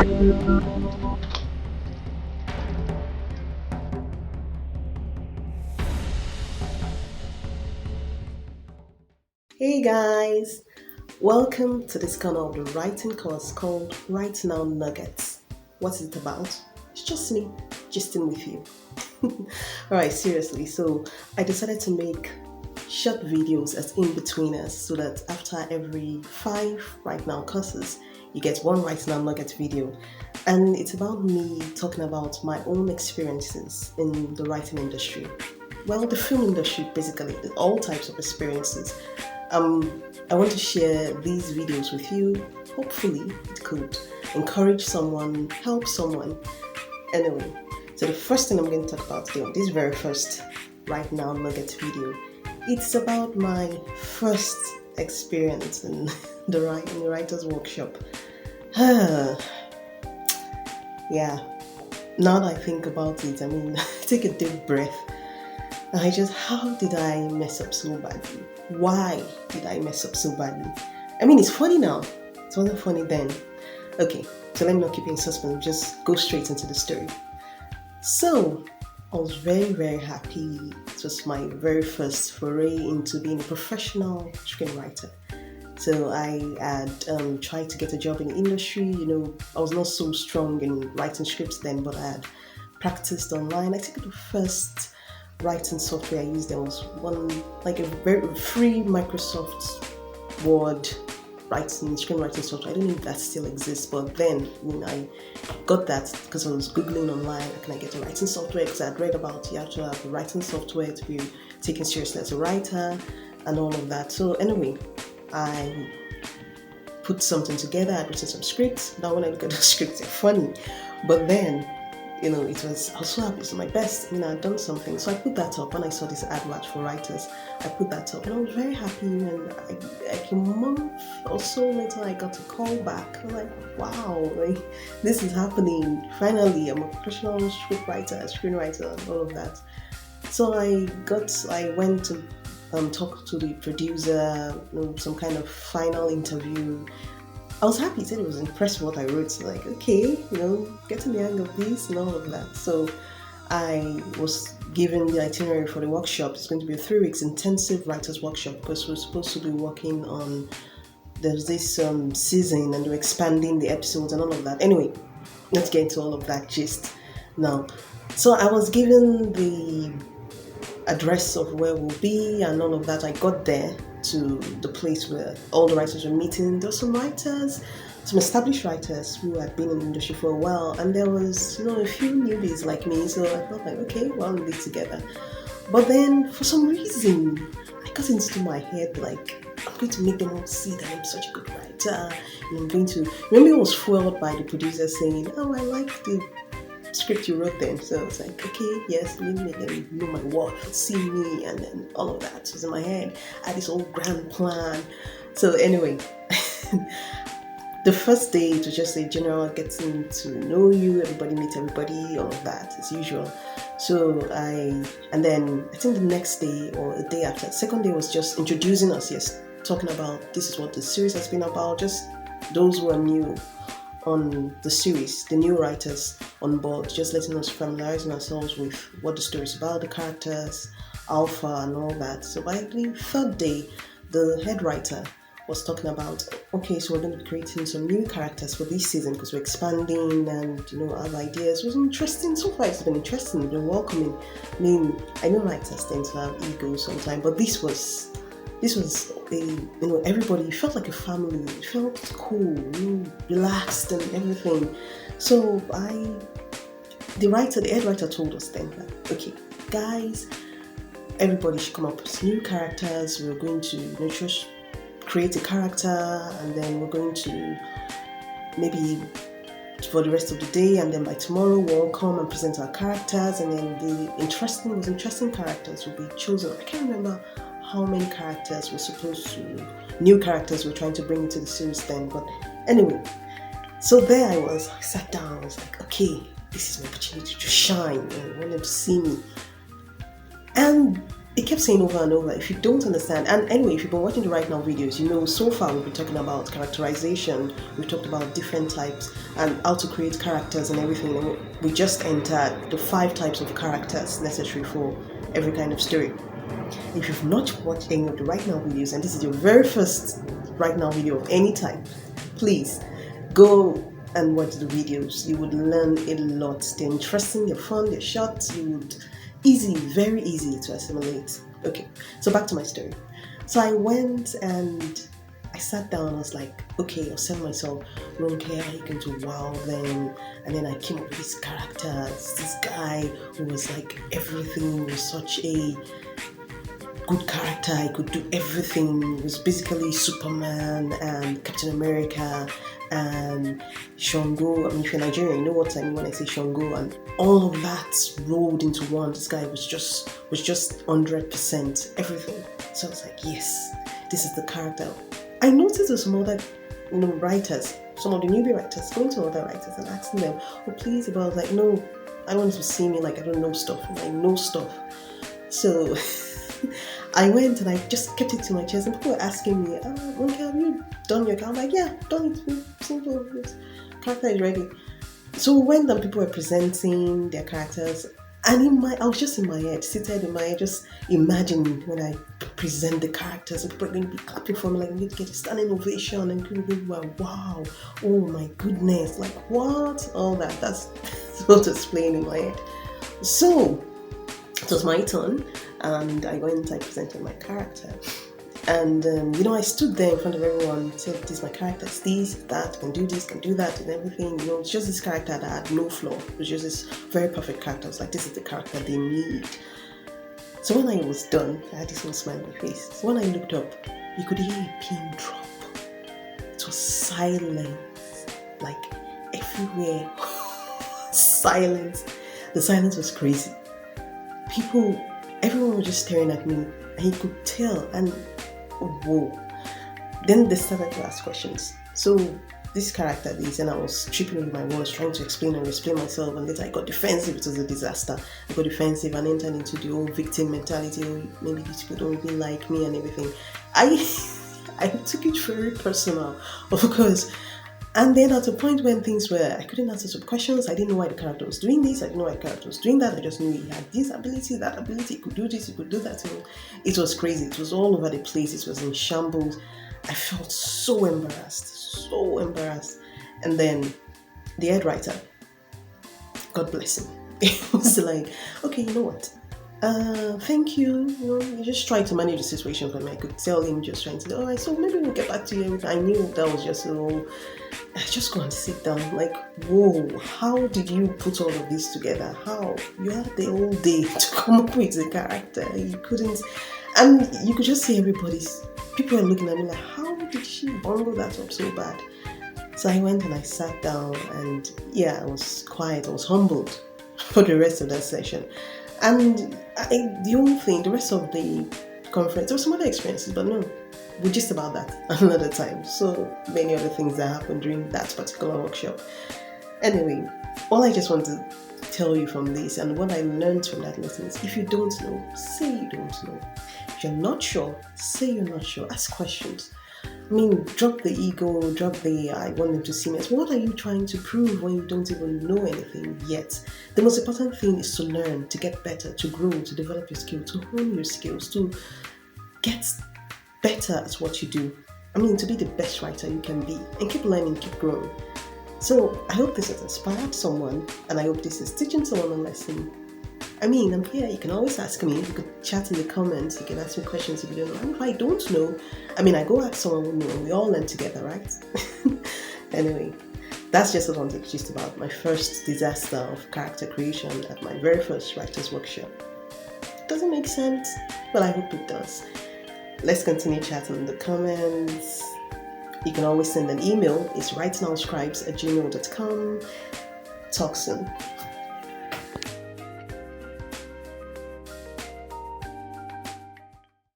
Hey guys, welcome to this corner of the writing course called Write Now Nuggets. What's it about? It's just me, gisting with you. Alright, seriously, so I decided to make short videos as in-betweeners so that after every 5 Write Now courses, you get one Write Now Nugget video. And it's about me talking about my own experiences in the writing industry. Well, the film industry, basically, all types of experiences. I want to share these videos with you. Hopefully, it could encourage someone, help someone. Anyway, so the first thing I'm going to talk about today, this very first Right Now Nugget video, it's about my first experience in the writer's workshop. Yeah, now that I think about it, I mean, take a deep breath. How did I mess up so badly? Why did I mess up so badly? I mean, it's funny now. It wasn't funny then. Okay, so let me not keep you in suspense. Just go straight into the story. So, I was very, very happy. It was my very first foray into being a professional screenwriter. So I had tried to get a job in the industry. I was not so strong in writing scripts then, but I had practiced online. I think the first writing software I used there was one, like a very free Microsoft Word screenwriting software. I don't know if that still exists, but then I got that because I was Googling online, how can I get a writing software? Because I had read about you have to have a writing software to be taken seriously as a writer and all of that. So anyway, I put something together. I'd written some scripts. Now when I look at the scripts, they're funny. But then I was so happy. It's my best. I'd done something. So I put that up. When I saw this advert for writers, I put that up. And I was very happy. And like a month or so later, I got a call back. I'm like, wow, this is happening. Finally, I'm a professional scriptwriter, screenwriter, and all of that. So I went to talk to the producer, some kind of final interview. I was happy. He said he was impressed with what I wrote. So like, okay, getting the hang of this and all of that. So I was given the itinerary for the workshop. It's going to be a 3 weeks intensive writers workshop because we're supposed to be working on, there's this season and we're expanding the episodes and all of that. Anyway, let's get into all of that gist now. So I was given the address of where we'll be and all of that. I got there to the place where all the writers were meeting. There were some writers, some established writers who had been in the industry for a while, and there was a few newbies like me. So I felt like, okay, well, we'll be together. But then for some reason I got into my head like, I'm going to make them all see that I'm such a good writer, and I'm going to remember I was foiled by the producer saying, oh, I like the script you wrote then. So it's like, okay, yes, let me make them know my worth, see me, and then all of that was in my head. I had this whole grand plan. So anyway, the first day it was just a general getting to know you, everybody meet everybody, all of that as usual. So and then I think the next day or the day after, the second day was just introducing us, yes, talking about this is what the series has been about, just those who are new on the series, the new writers on board, just letting us familiarizing ourselves with what the story is about, the characters, alpha and all that. So by the third day, the head writer was talking about, okay, so we're going to be creating some new characters for this season because we're expanding and other ideas. It was interesting. So far it's been interesting, it's been welcoming. I mean, I know writers tend to have egos sometimes, but this was everybody felt like a family. It felt cool, relaxed and everything. So the head writer told us then that, okay, guys, everybody should come up with new characters. We're going to just create a character, and then we're going to maybe for the rest of the day, and then by tomorrow we'll all come and present our characters, and then the interesting characters will be chosen. I can't remember how many characters new characters we're trying to bring into the series then, but anyway, so there I sat down, I was like, okay, this is my opportunity to shine, I want them to see me. And it kept saying over and over, if you don't understand, and anyway, if you've been watching the Right Now videos, you know so far we've been talking about characterization, we've talked about different types and how to create characters and everything, and we just entered the 5 types of characters necessary for every kind of story. If you've not watched any of the Right Now videos, and this is your very first Right Now video of any type, please go and watch the videos. You would learn a lot. They're interesting, they're fun, they're short, you would very easy to assimilate. Okay, so back to my story. So I went and I sat down, I was like, okay, I'll tell myself, Ronke, how you going to wow them? And then I came up with this character, this guy who was like everything, was such a good character, he could do everything, he was basically Superman and Captain America and Shango. I mean, if you're Nigerian, you know what I mean when I say Shango, and all of that rolled into one. This guy was just 100% everything. So I was like, yes, this is the character. I noticed there's some other, writers, some of the newbie writers going to other writers and asking them, oh please, but I was like, no, I want you to see me like I don't know stuff, and I know stuff. So I went and I just kept it to my chest, and people were asking me, okay, have you done your character? I'm like, yeah, done it. Simple. This character is ready. So when the people were presenting their characters, and I was just in my head, seated in my head, just imagining when I present the characters, and people are going to be clapping for me, like I'm going to get a standing ovation, and people were like, wow, oh my goodness, like what? All that. That's what was playing in my head. So it was my turn, and I went and I presented my character. And I stood there in front of everyone, said, this is my character, it's this, that, can do this, can do that, and everything. It's just this character that had no flaw. It was just this very perfect character. I was like, this is the character they need. So when I was done, I had this little smile on my face. So when I looked up, you could hear a pin drop. It was silence, like everywhere. Silence. The silence was crazy. Everyone was just staring at me, and you could tell, and whoa. Then they started to ask questions. So this character, and I was tripping over my words, trying to explain myself, and later I got defensive. It was a disaster. I got defensive and entered into the whole victim mentality. Oh, maybe these people don't really like me and everything. I took it very personal, of course. And then at a point when things were, I couldn't answer some questions, I didn't know why the character was doing this, I didn't know why the character was doing that, I just knew he had this ability, that ability, he could do this, he could do that. It was crazy, it was all over the place, it was in shambles. I felt so embarrassed. And then the head writer, God bless him, he was like, okay, you know what? Thank you. You just try to manage the situation for me. I could tell him just trying to, alright, so maybe we'll get back to you. I knew that was just just go and sit down. Like, whoa, how did you put all of this together? How? You had the whole day to come up with the character. You couldn't, and you could just see people were looking at me like, how did she bungle that up so bad? So I went and I sat down, and yeah, I was quiet, I was humbled for the rest of that session. And the rest of the conference, there were some other experiences, but no, we're just about that another time. So many other things that happened during that particular workshop. Anyway, all I just want to tell you from this, and what I learned from that lesson, is if you don't know, say you don't know. If you're not sure, say you're not sure. Ask questions. I mean, drop the ego, drop the I want them to see me. What are you trying to prove when you don't even know anything yet? The most important thing is to learn, to get better, to grow, to develop your skills, to hone your skills, to get better at what you do. I mean, to be the best writer you can be, and keep learning, keep growing. So I hope this has inspired someone, and I hope this is teaching someone a lesson. I mean, I'm here, you can always ask me, you could chat in the comments, you can ask me questions if you don't know. And if I don't know, I go ask someone who knows, and we all learn together, right? Anyway, that's just what I wanted to gist about my first disaster of character creation at my very first writer's workshop. Doesn't make sense, but I hope it does. Let's continue chatting in the comments. You can always send an email, it's writenowscribes@gmail.com. Talk soon.